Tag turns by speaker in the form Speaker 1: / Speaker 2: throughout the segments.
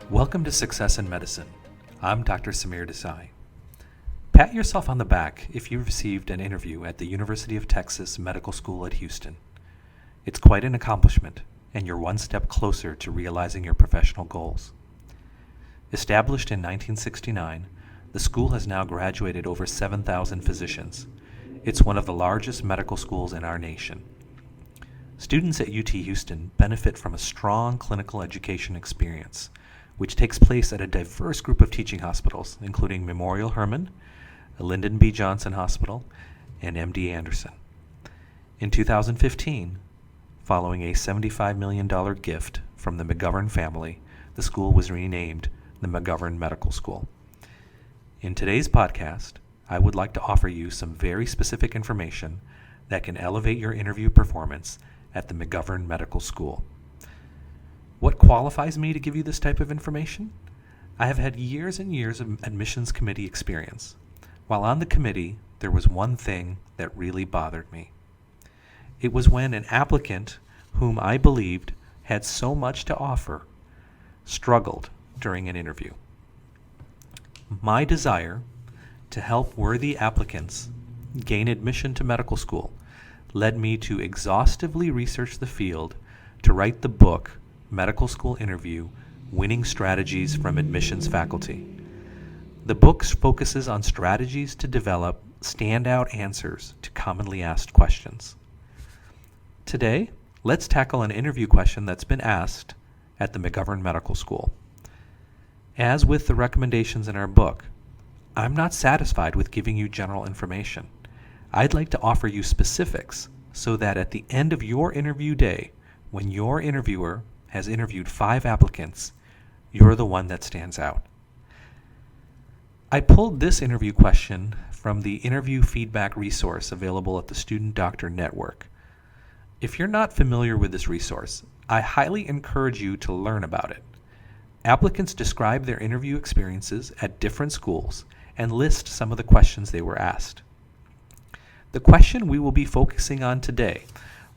Speaker 1: Welcome to Success in Medicine. I'm Dr. Samir Desai. Pat yourself on the back if you received an interview at the University of Texas Medical School at Houston. It's quite an accomplishment, and you're one step closer to realizing your professional goals. Established in 1969, the school has now graduated over 7,000 physicians. It's one of the largest medical schools in our nation. Students at UT Houston benefit from a strong clinical education experience, which takes place at a diverse group of teaching hospitals, including Memorial Hermann, Lyndon B. Johnson Hospital, and MD Anderson. In 2015, following a $75 million gift from the McGovern family, the school was renamed the McGovern Medical School. In today's podcast, I would like to offer you some very specific information that can elevate your interview performance at the McGovern Medical School. What qualifies me to give you this type of information? I have had years and years of admissions committee experience. While on the committee, there was one thing that really bothered me. It was when an applicant whom I believed had so much to offer struggled during an interview. My desire to help worthy applicants gain admission to medical school led me to exhaustively research the field to write the book Medical School Interview: Winning Strategies from Admissions Faculty. The book focuses on strategies to develop standout answers to commonly asked questions. Today, let's tackle an interview question that's been asked at the McGovern Medical School. As with the recommendations in our book, I'm not satisfied with giving you general information. I'd like to offer you specifics so that at the end of your interview day, when your interviewer has interviewed 5 applicants, you're the one that stands out. I pulled this interview question from the interview feedback resource available at the Student Doctor Network. If you're not familiar with this resource, I highly encourage you to learn about it. Applicants describe their interview experiences at different schools and list some of the questions they were asked. The question we will be focusing on today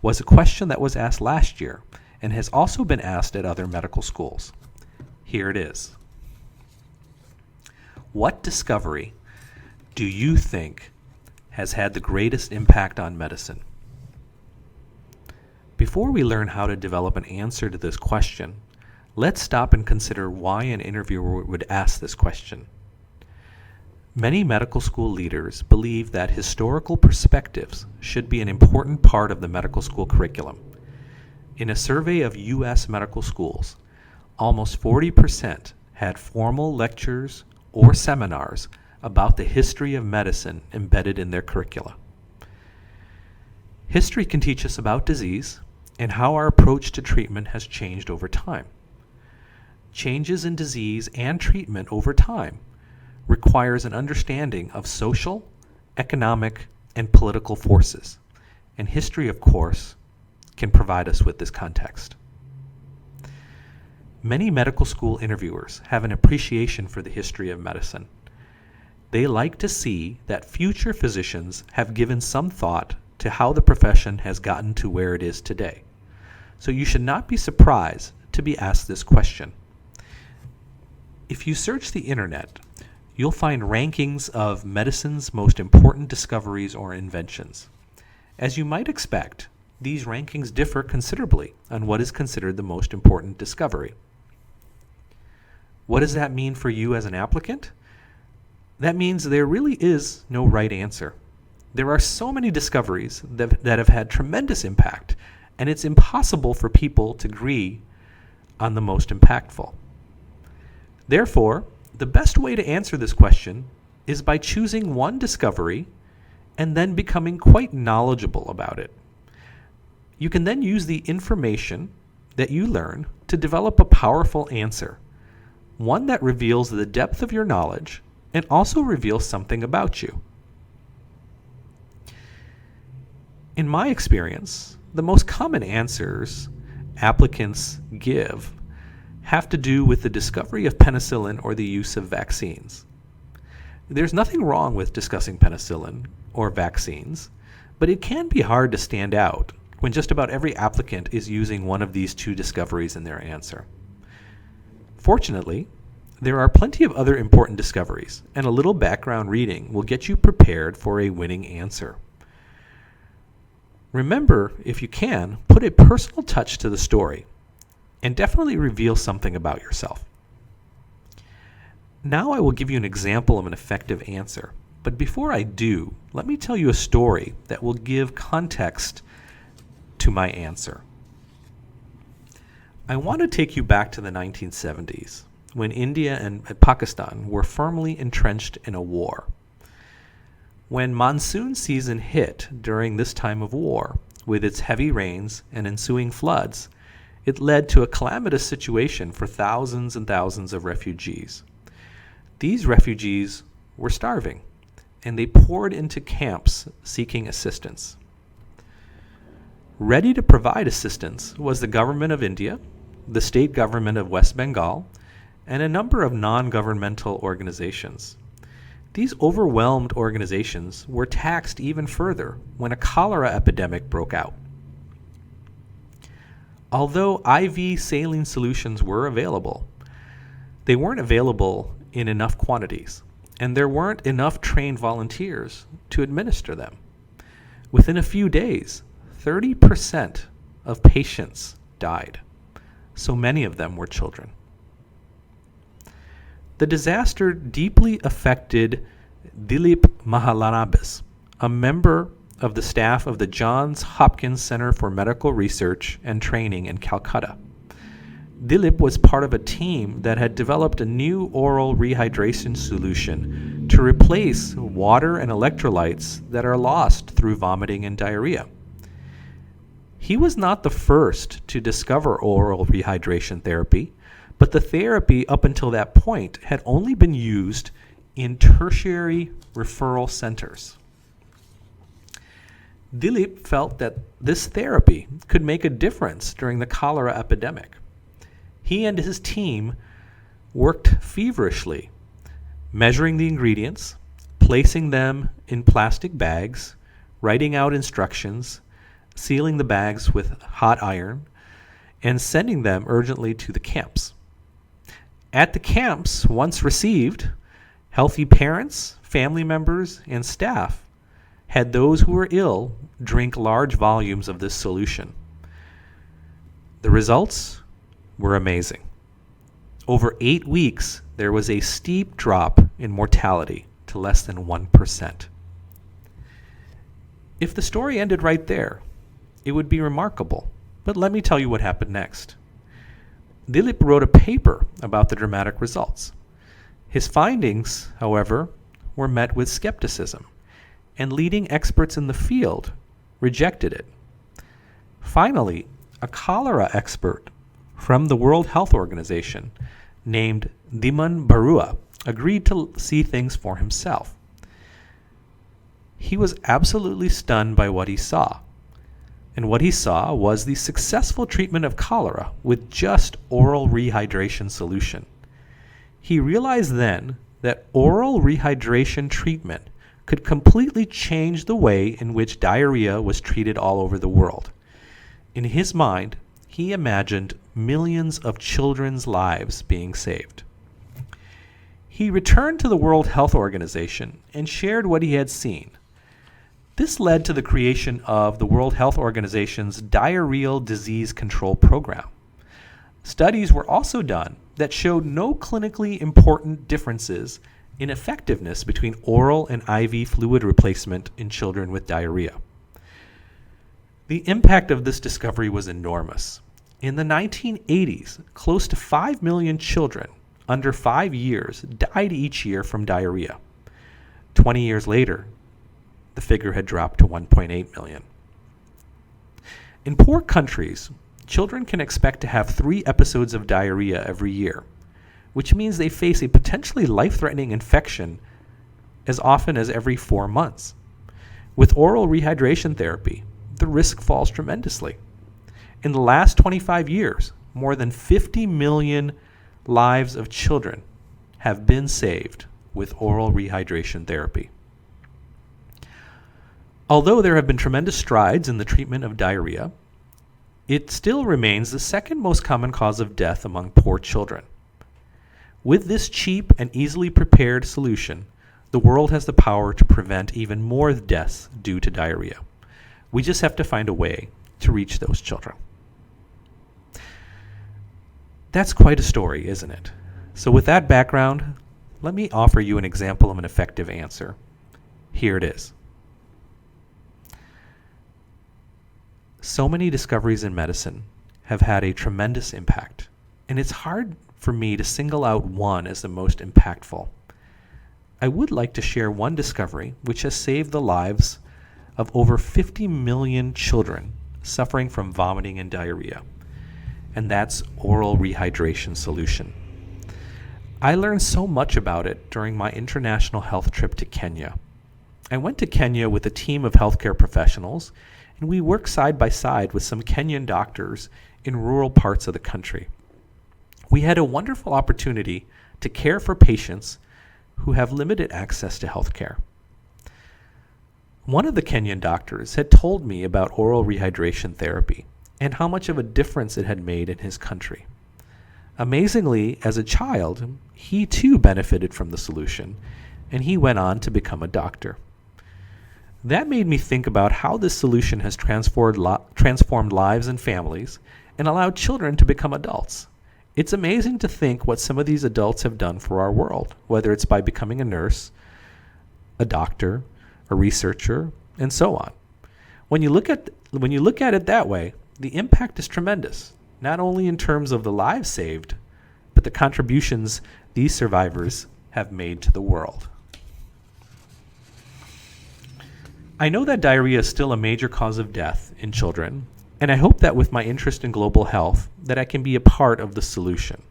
Speaker 1: was a question that was asked last year and has also been asked at other medical schools. Here it is. What discovery do you think has had the greatest impact on medicine? Before we learn how to develop an answer to this question, let's stop and consider why an interviewer would ask this question. Many medical school leaders believe that historical perspectives should be an important part of the medical school curriculum. In a survey of U.S. medical schools, almost 40% had formal lectures or seminars about the history of medicine embedded in their curricula. History can teach us about disease and how our approach to treatment has changed over time. Changes in disease and treatment over time requires an understanding of social, economic, and political forces, and history, of course, can provide us with this context. Many medical school interviewers have an appreciation for the history of medicine. They like to see that future physicians have given some thought to how the profession has gotten to where it is today. So you should not be surprised to be asked this question. If you search the internet, you'll find rankings of medicine's most important discoveries or inventions. As you might expect, these rankings differ considerably on what is considered the most important discovery. What does that mean for you as an applicant? That means there really is no right answer. There are so many discoveries that have had tremendous impact, and it's impossible for people to agree on the most impactful. Therefore, the best way to answer this question is by choosing one discovery and then becoming quite knowledgeable about it. You can then use the information that you learn to develop a powerful answer, one that reveals the depth of your knowledge and also reveals something about you. In my experience, the most common answers applicants give have to do with the discovery of penicillin or the use of vaccines. There's nothing wrong with discussing penicillin or vaccines, but it can be hard to stand out when just about every applicant is using one of these two discoveries in their answer. Fortunately, there are plenty of other important discoveries, and a little background reading will get you prepared for a winning answer. Remember, if you can, put a personal touch to the story, and definitely reveal something about yourself. Now I will give you an example of an effective answer, but before I do, let me tell you a story that will give context to my answer. I want to take you back to the 1970s, when India and Pakistan were firmly entrenched in a war. When monsoon season hit during this time of war, with its heavy rains and ensuing floods, it led to a calamitous situation for thousands and thousands of refugees. These refugees were starving, and they poured into camps seeking assistance. Ready to provide assistance was the government of India, the state government of West Bengal, and a number of non-governmental organizations. These overwhelmed organizations were taxed even further when a cholera epidemic broke out. Although IV saline solutions were available, they weren't available in enough quantities, and there weren't enough trained volunteers to administer them. Within a few days, 30% of patients died. So many of them were children. The disaster deeply affected Dilip Mahalanobis, a member of the staff of the Johns Hopkins Center for Medical Research and Training in Calcutta. Dilip was part of a team that had developed a new oral rehydration solution to replace water and electrolytes that are lost through vomiting and diarrhea. He was not the first to discover oral rehydration therapy, but the therapy up until that point had only been used in tertiary referral centers. Dilip felt that this therapy could make a difference during the cholera epidemic. He and his team worked feverishly, measuring the ingredients, placing them in plastic bags, writing out instructions, sealing the bags with hot iron, and sending them urgently to the camps. At the camps, once received, healthy parents, family members, and staff had those who were ill drink large volumes of this solution. The results were amazing. Over 8 weeks, there was a steep drop in mortality to less than 1%. If the story ended right there, it would be remarkable, but let me tell you what happened next. Dilip wrote a paper about the dramatic results. His findings, however, were met with skepticism, and leading experts in the field rejected it. Finally, a cholera expert from the World Health Organization named Dhiman Barua agreed to see things for himself. He was absolutely stunned by what he saw. And what he saw was the successful treatment of cholera with just oral rehydration solution. He realized then that oral rehydration treatment could completely change the way in which diarrhea was treated all over the world. In his mind, he imagined millions of children's lives being saved. He returned to the World Health Organization and shared what he had seen. This led to the creation of the World Health Organization's Diarrheal Disease Control Program. Studies were also done that showed no clinically important differences in effectiveness between oral and IV fluid replacement in children with diarrhea. The impact of this discovery was enormous. In the 1980s, close to 5 million children under 5 years died each year from diarrhea. 20 years later, the figure had dropped to 1.8 million. In poor countries, children can expect to have 3 episodes of diarrhea every year, which means they face a potentially life-threatening infection as often as every 4 months. With oral rehydration therapy, the risk falls tremendously. In the last 25 years, more than 50 million lives of children have been saved with oral rehydration therapy. Although there have been tremendous strides in the treatment of diarrhea, it still remains the second most common cause of death among poor children. With this cheap and easily prepared solution, the world has the power to prevent even more deaths due to diarrhea. We just have to find a way to reach those children. That's quite a story, isn't it? So with that background, let me offer you an example of an effective answer. Here it is. So many discoveries in medicine have had a tremendous impact, and it's hard for me to single out one as the most impactful. I would like to share one discovery which has saved the lives of over 50 million children suffering from vomiting and diarrhea, and that's oral rehydration solution. I learned so much about it during my international health trip to Kenya. I went to Kenya with a team of healthcare professionals, and we worked side by side with some Kenyan doctors in rural parts of the country. We had a wonderful opportunity to care for patients who have limited access to healthcare. One of the Kenyan doctors had told me about oral rehydration therapy and how much of a difference it had made in his country. Amazingly, as a child, he too benefited from the solution, and he went on to become a doctor. That made me think about how this solution has transformed lives and families and allowed children to become adults. It's amazing to think what some of these adults have done for our world, whether it's by becoming a nurse, a doctor, a researcher, and so on. When you look at it that way, the impact is tremendous, not only in terms of the lives saved, but the contributions these survivors have made to the world. I know that diarrhea is still a major cause of death in children, and I hope that with my interest in global health, that I can be a part of the solution.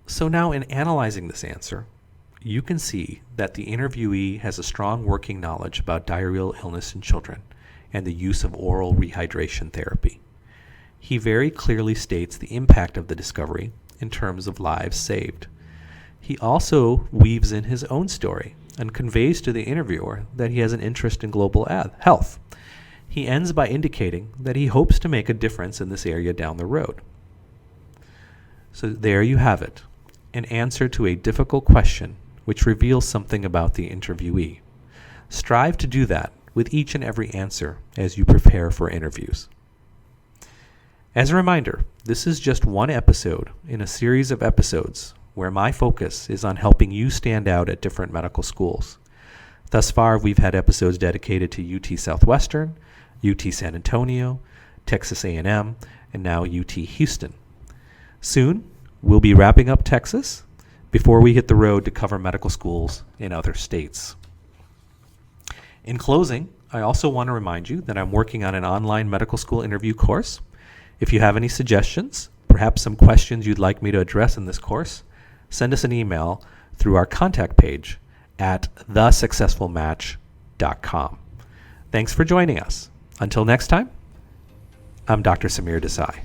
Speaker 1: So now in analyzing this answer, you can see that the interviewee has a strong working knowledge about diarrheal illness in children and the use of oral rehydration therapy. He very clearly states the impact of the discovery in terms of lives saved. He also weaves in his own story and conveys to the interviewer that he has an interest in global health. He ends by indicating that he hopes to make a difference in this area down the road. So there you have it, an answer to a difficult question which reveals something about the interviewee. Strive to do that with each and every answer as you prepare for interviews. As a reminder, this is just one episode in a series of episodes where my focus is on helping you stand out at different medical schools. Thus far, we've had episodes dedicated to UT Southwestern, UT San Antonio, Texas A&M, and now UT Houston. Soon, we'll be wrapping up Texas before we hit the road to cover medical schools in other states. In closing, I also want to remind you that I'm working on an online medical school interview course. If you have any suggestions, perhaps some questions you'd like me to address in this course, send us an email through our contact page at thesuccessfulmatch.com. Thanks for joining us. Until next time, I'm Dr. Samir Desai.